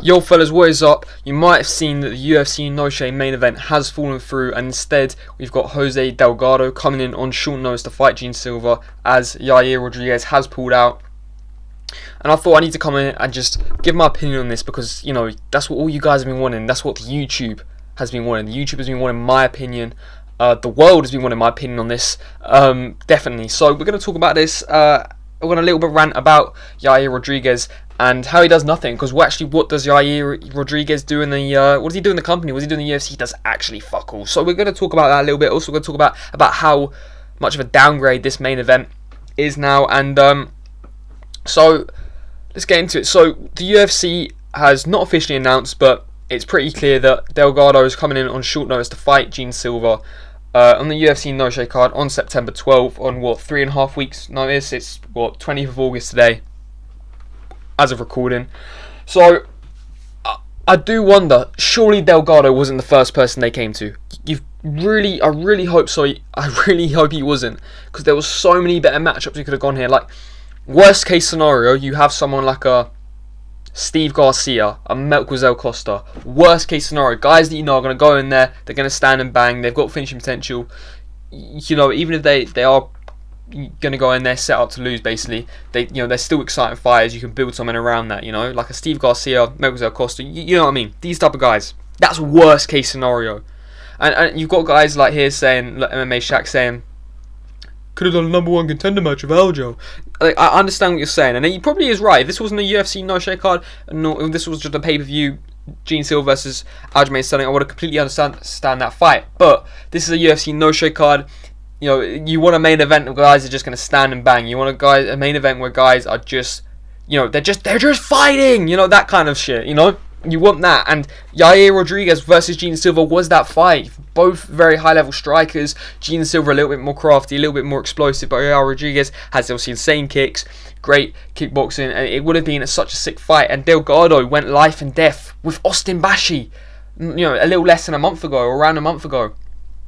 Yo fellas, what is up? You might have seen that the UFC Noche main event has fallen through, and instead we've got Jose Delgado coming in on short notice to fight Gene Silva, as Yair Rodriguez has pulled out. And I thought I need to come in and just give my opinion on this, because, you know, that's what all you guys have been wanting. That's what the YouTube has been wanting. The YouTube has been wanting my opinion. The world has been wanting my opinion on this, definitely. So we're going to talk about this. We're going to a little bit rant about Yair Rodriguez and how he does nothing. Because what does Yair Rodriguez do in the what does he do in the company? What does he do in the UFC? He does actually fuck all. So we're going to talk about that a little bit. Also, we're going to talk about how much of a downgrade this main event is now. And so let's get into it. So the UFC has not officially announced, but it's pretty clear that Delgado is coming in on short notice to fight Gene Silva on the UFC Noche card on September 12th on 3.5 weeks notice. It's 20th of August today as of recording. So I do wonder, surely Delgado wasn't the first person they came to. I really hope so. I really hope he wasn't, because there was so many better matchups you could have gone here. Like, worst case scenario, you have someone like a Steve Garcia, a Melquizel Costa. Worst case scenario, guys that you know are going to go in there, they're going to stand and bang, they've got finishing potential. You know, even if they are going to go in there set up to lose, basically, they're still exciting fighters. You can build something around that, you know, like a Steve Garcia, Melquizel Costa. You know what I mean? These type of guys. That's worst case scenario. And you've got guys like here saying, like MMA Shaq saying, could have done a number 1 contender match with Aljo. Like, I understand what you're saying, and he probably is right. If this wasn't a UFC Noche card, if this was just a pay-per-view Gene Silva versus Aljamain Sterling, I would have completely understand that fight. But this is a UFC Noche card. You know, you want a main event where guys are just going to stand and bang. You want a main event where guys are just, you know, they're just fighting. You know, that kind of shit. You know, you want that. And Yair Rodriguez versus Gene Silva was that fight. Both very high-level strikers. Gene Silva a little bit more crafty, a little bit more explosive, but Yair Rodriguez has obviously insane kicks, great kickboxing, and it would have been such a sick fight. And Delgado went life and death with Austin Bashi, you know, a little less than a month ago, or around a month ago.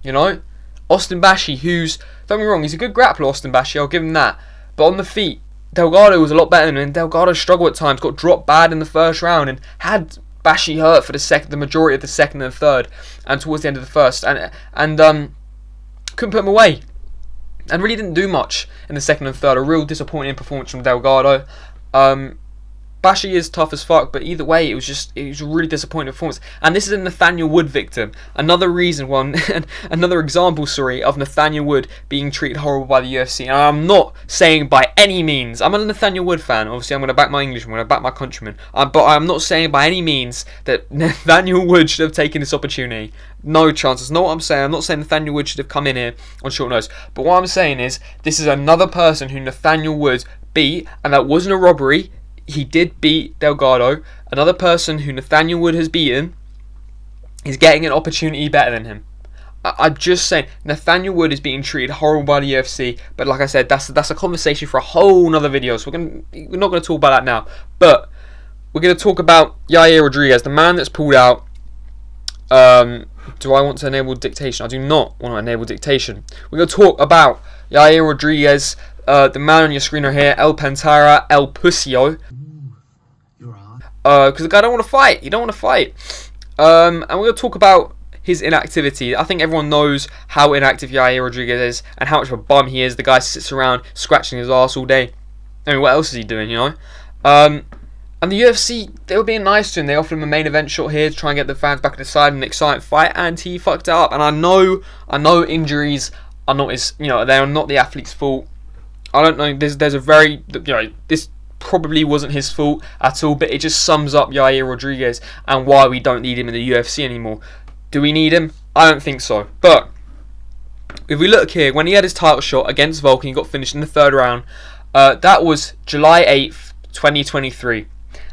You know, Austin Bashi, who's, don't get me wrong, he's a good grappler, Austin Bashi, I'll give him that. But on the feet, Delgado was a lot better than him, and Delgado struggled at times, got dropped bad in the first round, and had Bashi hurt for the majority of the second and third, and towards the end of the first, and couldn't put him away, and really didn't do much in the second and third. A real disappointing performance from Delgado. Bashi is tough as fuck, but either way, it was a really disappointing performance. And this is a Nathaniel Wood victim. Another example, of Nathaniel Wood being treated horrible by the UFC. And I'm not saying by any means, I'm a Nathaniel Wood fan. Obviously, I'm going to back my English, I'm going to back my countrymen. But I'm not saying by any means that Nathaniel Wood should have taken this opportunity. No chance. That's not what I'm saying. I'm not saying Nathaniel Wood should have come in here on short notice. But what I'm saying is, this is another person who Nathaniel Wood beat, and that wasn't a robbery. He did beat Delgado. Another person who Nathaniel Wood has beaten is getting an opportunity better than him. I'm just saying, Nathaniel Wood is being treated horrible by the UFC. But like I said, that's a conversation for a whole nother video. So we're not going to talk about that now. But we're going to talk about Yair Rodriguez, the man that's pulled out. Do I want to enable dictation? I do not want to enable dictation. We're going to talk about Yair Rodriguez. The man on your screen right here, El Pantera, El Pusio. Because the guy don't want to fight. He don't want to fight. And we're going to talk about his inactivity. I think everyone knows how inactive Yair Rodriguez is and how much of a bum he is. The guy sits around scratching his arse all day. I mean, what else is he doing, you know? And the UFC, they were being nice to him. They offered him a main event shot here to try and get the fans back on his side in an exciting fight, and he fucked it up. And I know injuries are not his, you know, they are not the athlete's fault. I don't know, there's a very, you know, this probably wasn't his fault at all, but it just sums up Yair Rodriguez and why we don't need him in the UFC anymore. Do we need him? I don't think so. But if we look here, when he had his title shot against Volkan, he got finished in the third round. That was July 8th, 2023.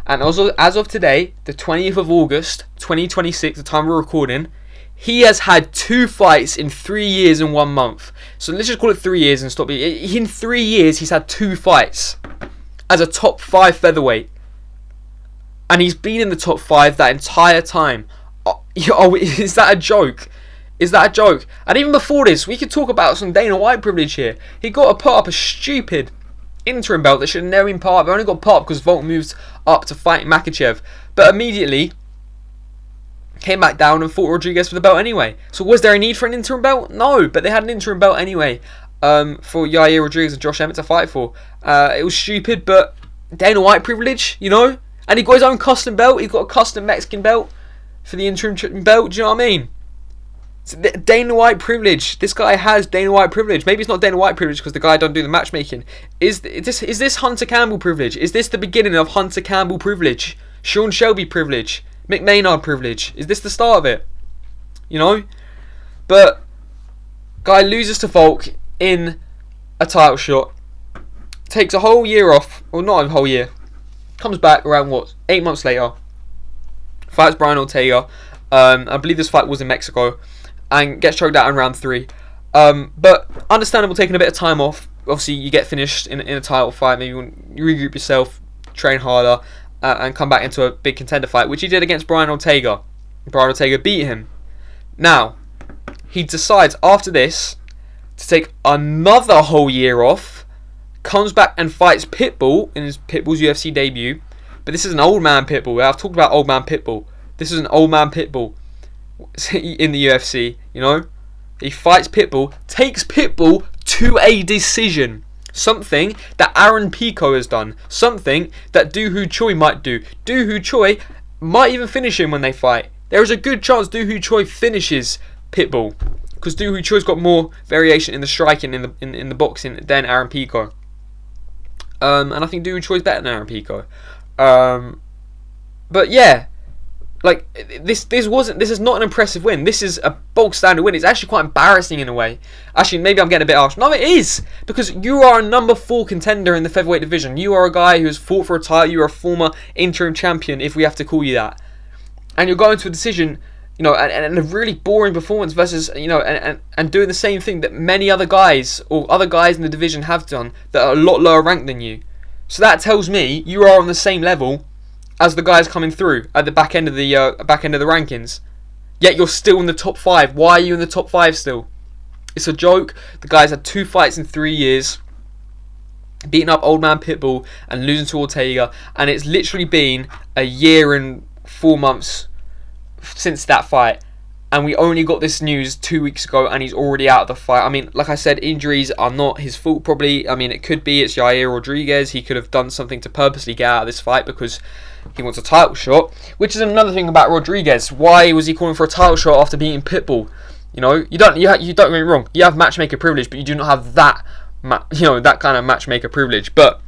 And also, as of today, the 20th of August, 2026, the time we're recording, he has had 2 fights in 3 years and 1 month. So let's just call it 3 years and stop. In 3 years, he's had 2 fights as a top 5 featherweight. And he's been in the top 5 that entire time. Oh, is that a joke? Is that a joke? And even before this, we could talk about some Dana White privilege here. He got to put up a stupid interim belt that should have never been part of. It only got part because Volkan moved up to fighting Makhachev, but immediately came back down and fought Rodriguez for the belt anyway. So was there a need for an interim belt? No, but they had an interim belt anyway for Yair Rodriguez and Josh Emmett to fight for. It was stupid, but Dana White privilege, you know? And he got his own custom belt. He's got a custom Mexican belt for the interim belt. Do you know what I mean? It's Dana White privilege. This guy has Dana White privilege. Maybe it's not Dana White privilege because the guy don't do the matchmaking. Is this Hunter Campbell privilege? Is this the beginning of Hunter Campbell privilege? Sean Shelby privilege? Mick Maynard privilege? Is this the start of it? You know? But guy loses to Volk in a title shot. Takes a whole year off. Well, not a whole year. Comes back around, 8 months later. Fights Brian Ortega. I believe this fight was in Mexico. And gets choked out in round 3. But understandable taking a bit of time off. Obviously, you get finished in a title fight. Maybe you regroup yourself, train harder, and come back into a big contender fight, which he did against Brian Ortega. Brian Ortega beat him. Now, he decides after this to take another whole year off, comes back and fights Pitbull in Pitbull's UFC debut. But this is an old man Pitbull. I've talked about old man Pitbull. This is an old man Pitbull in the UFC, you know? He fights Pitbull, takes Pitbull to a decision. Something that Aaron Pico has done. Something that Doo Ho Choi might do. Doo Ho Choi might even finish him when they fight. There is a good chance Doo Ho Choi finishes Pitbull, because Doo Ho Choi's got more variation in the striking in the boxing than Aaron Pico. And I think Doo Ho Choi's better than Aaron Pico. But yeah, like this is not an impressive win. This is a bog standard win. It's actually quite embarrassing in a way. Actually, maybe I'm getting a bit harsh. No, it is, because you are a number 4 contender in the featherweight division. You are a guy who has fought for a title. You are a former interim champion, if we have to call you that. And you're going to a decision, you know, and a really boring performance versus, you know, and doing the same thing that many other guys or other guys in the division have done that are a lot lower ranked than you. So that tells me you are on the same level as the guys coming through at the back end of the rankings. Yet you're still in the top 5. Why are you in the top 5 still? It's a joke. The guys had 2 fights in 3 years, beating up old man Pitbull and losing to Ortega, and it's literally been a year and 4 months since that fight, and we only got this news 2 weeks ago and he's already out of the fight. I mean, like I said, injuries are not his fault probably. I mean, it could be it's Yair Rodriguez. He could have done something to purposely get out of this fight because he wants a title shot, which is another thing about Rodriguez. Why was he calling for a title shot after beating Pitbull? You know, you don't get me wrong. You have matchmaker privilege, but you do not have that that kind of matchmaker privilege. But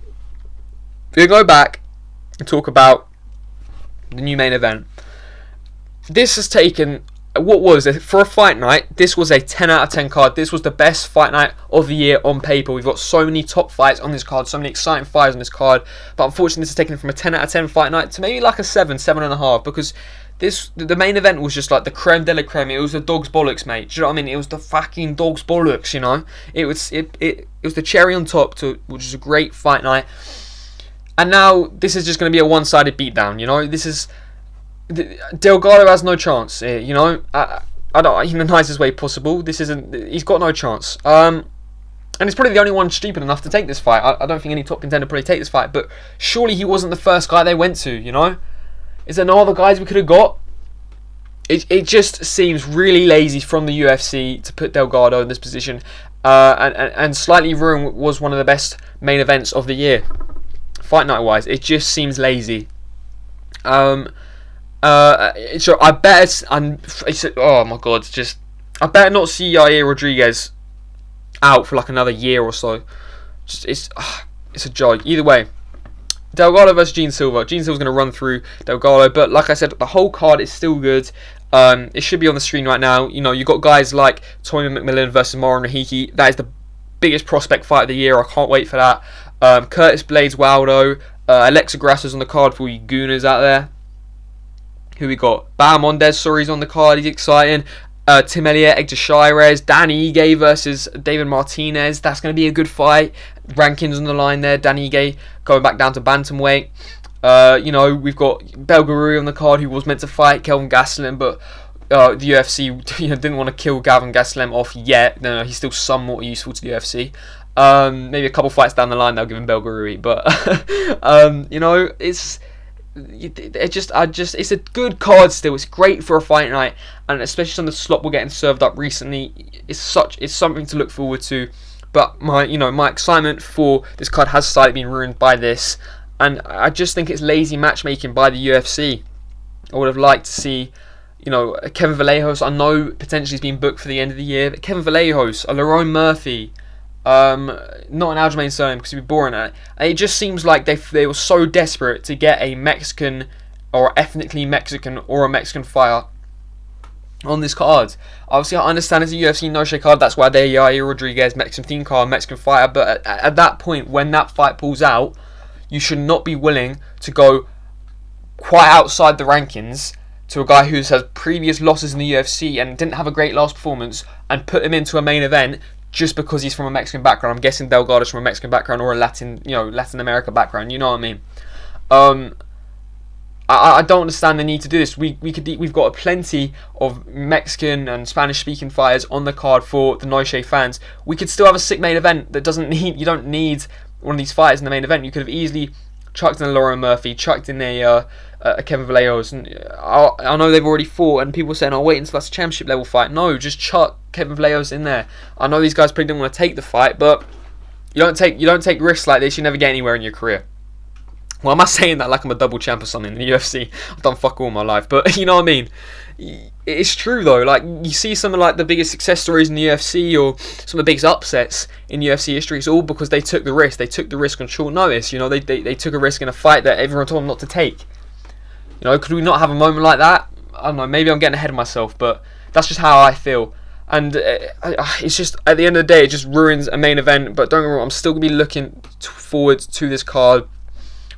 we go back and talk about the new main event. This has taken, what was it, for a fight night, this was a 10 out of 10 card. This was the best fight night of the year on paper. We've got so many top fights on this card, so many exciting fights on this card, but unfortunately this is taken from a 10 out of 10 fight night to maybe like a 7.5, because the main event was just like the creme de la creme. It was the dog's bollocks, mate. Do you know what I mean? It was the fucking dog's bollocks, you know? It was the cherry on top to which is a great fight night. And now this is just going to be a one-sided beatdown, you know? This is Delgado has no chance, you know. I don't, in the nicest way possible. He's got no chance. And he's probably the only one stupid enough to take this fight. I don't think any top contender probably take this fight, but surely he wasn't the first guy they went to, you know. Is there no other guys we could have got? It just seems really lazy from the UFC to put Delgado in this position, and slightly ruined was one of the best main events of the year, fight night wise. It just seems lazy. So I bet oh my god, I better not see Yair Rodriguez out for like another year or so. It's a joke. Either way, Delgado versus Gene Silva. Gene Silva's going to run through Delgado, but like I said, the whole card is still good. It should be on the screen right now. You know, you got guys like Tommy McMillan versus Moran Rahiki. That is the biggest prospect fight of the year. I can't wait for that. Curtis Blades Waldo, Alexa Grasso's on the card for you gooners out there. Who we got? Bahamondes, he's on the card. He's exciting. Tim Elliott, Edgar Shirez, Danny Ige versus David Martinez. That's going to be a good fight. Rankings on the line there. Danny Ige going back down to bantamweight. You know, we've got Belgaruri on the card, who was meant to fight Kelvin Gastelum, but the UFC didn't want to kill Kelvin Gastelum off yet. No, he's still somewhat useful to the UFC. Maybe a couple fights down the line they'll give him Belgaruri, but you know, it's a good card still. It's great for a fight night, and especially some of the slop we're getting served up recently. It's something to look forward to. But my excitement for this card has slightly been ruined by this, and I just think it's lazy matchmaking by the UFC. I would have liked to see, Kevin Vallejos. I know potentially he's been booked for the end of the year, but Kevin Vallejos, a Lerone Murphy, not an Aljamain Sterling because it'd be boring. And it just seems like they were so desperate to get a Mexican or ethnically Mexican or a Mexican fighter on this card. Obviously, I understand it's a UFC Noche card. That's why they're Yair Rodriguez, Mexican theme card, Mexican fighter. But at that point, when that fight pulls out, you should not be willing to go quite outside the rankings to a guy who has previous losses in the UFC and didn't have a great last performance and put him into a main event just because he's from a Mexican background. I'm guessing Delgado's from a Mexican background or a Latin America background. You know what I mean? I don't understand the need to do this. We've got plenty of Mexican and Spanish speaking fighters on the card for the Noche fans. We could still have a sick main event that you don't need one of these fighters in the main event. You could have easily chucked in a Lerone Murphy, chucked in a Kevin Vallejos, and I know they've already fought, and people are saying, wait until that's a championship level fight. No, just chuck Kevin Vallejos in there. I know these guys probably didn't want to take the fight, but you don't take risks like this, you never get anywhere in your career. Well, am I saying that like I'm a double champ or something in the UFC? I've done fuck all my life, but you know what I mean? It's true though. Like, you see some of like the biggest success stories in the UFC or some of the biggest upsets in UFC history. It's all because they took the risk. They took the risk on short notice. They took a risk in a fight that everyone told them not to take. Could we not have a moment like that? I don't know. Maybe I'm getting ahead of myself, but that's just how I feel. And it's just, at the end of the day, it just ruins a main event. But don't get me wrong, I'm still going to be looking forward to this card.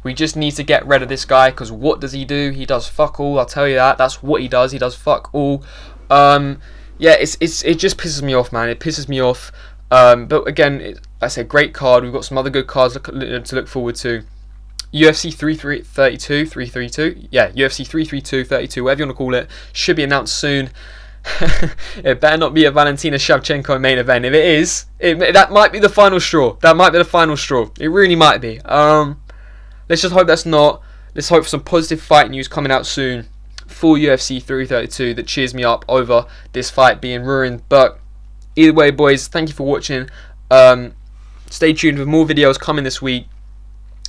We just need to get rid of this guy, because what does he do? He does fuck all, I'll tell you that. That's what he does. He does fuck all. Yeah, it just pisses me off, man. It pisses me off. But again, like I said, great card. We've got some other good cards to look forward to. UFC 332, yeah, UFC 332, whatever you want to call it, should be announced soon. It better not be a Valentina Shevchenko main event. If it is, that might be the final straw. It really might be. Let's just hope that's not. Let's hope for some positive fight news coming out soon for UFC 332 that cheers me up over this fight being ruined. But either way, boys, thank you for watching. Stay tuned for more videos coming this week.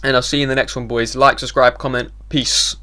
And I'll see you in the next one, boys. Like, subscribe, comment. Peace.